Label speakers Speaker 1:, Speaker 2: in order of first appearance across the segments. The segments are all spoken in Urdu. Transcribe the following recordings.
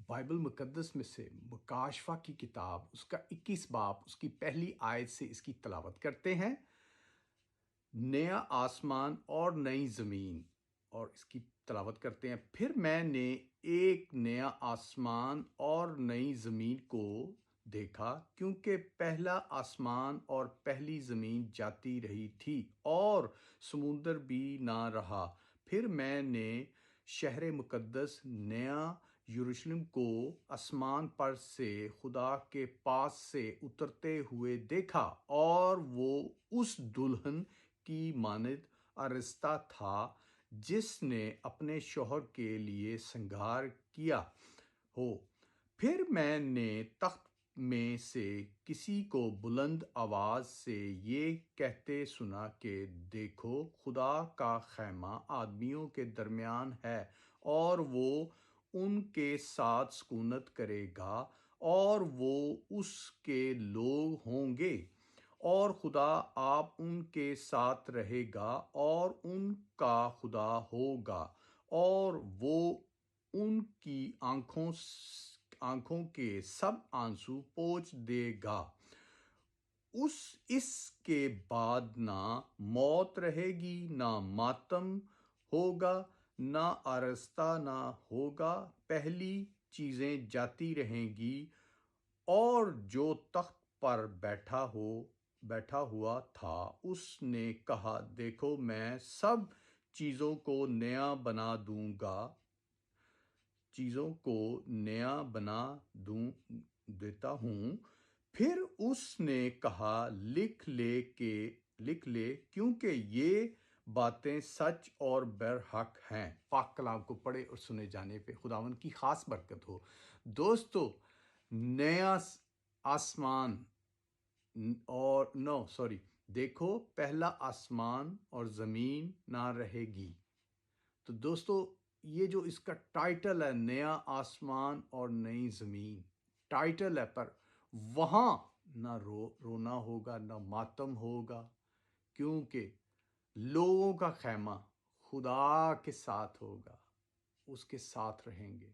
Speaker 1: بائبل مقدس میں سے مکاشفہ کی کتاب اس کا 21 باب اس کی پہلی آیت سے اس کی تلاوت کرتے ہیں۔ نیا آسمان اور نئی زمین، اور اس کی تلاوت کرتے ہیں۔ پھر میں نے ایک نیا آسمان اور نئی زمین کو دیکھا، کیونکہ پہلا آسمان اور پہلی زمین جاتی رہی تھی اور سمندر بھی نہ رہا۔ پھر میں نے شہر مقدس نیا یروشلم کو آسمان پر سے خدا کے پاس سے اترتے ہوئے دیکھا، اور وہ اس دلہن کی مانند آراستہ تھا جس نے اپنے شوہر کے لیے سنگار کیا ہو۔ پھر میں نے تخت میں سے کسی کو بلند آواز سے یہ کہتے سنا کہ دیکھو، خدا کا خیمہ آدمیوں کے درمیان ہے، اور وہ ان کے ساتھ سکونت کرے گا، اور وہ اس کے لوگ ہوں گے، اور خدا آپ ان کے ساتھ رہے گا اور ان کا خدا ہوگا، اور وہ ان کی آنکھوں کے سب آنسو پوچھ دے گا۔ اس کے بعد نہ موت رہے گی، نہ ماتم ہوگا، نہ آراستہ نہ ہوگا، پہلی چیزیں جاتی رہیں گی۔ اور جو تخت پر بیٹھا ہوا تھا اس نے کہا، دیکھو، میں سب چیزوں کو نیا بنا دیتا ہوں۔ پھر اس نے کہا، لکھ لے، کیونکہ یہ باتیں سچ اور برحق ہیں۔ پاک کلام کو پڑھے اور سنے جانے پہ خداوند کی خاص برکت ہو۔ دوستو، نیا آسمان دیکھو، پہلا آسمان اور زمین نہ رہے گی۔ تو دوستو، یہ جو اس کا ٹائٹل ہے، نیا آسمان اور نئی زمین ٹائٹل ہے، پر وہاں نہ رونا ہوگا، نہ ماتم ہوگا، کیونکہ لوگوں کا خیمہ خدا کے ساتھ ہوگا، اس کے ساتھ رہیں گے۔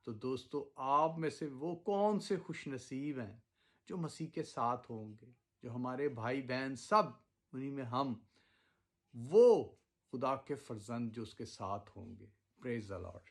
Speaker 1: تو دوستو، آپ میں سے وہ کون سے خوش نصیب ہیں جو مسیح کے ساتھ ہوں گے، جو ہمارے بھائی بہن سب انہی میں ہم، وہ خدا کے فرزند جو اس کے ساتھ ہوں گے۔ پریز دی لارڈ۔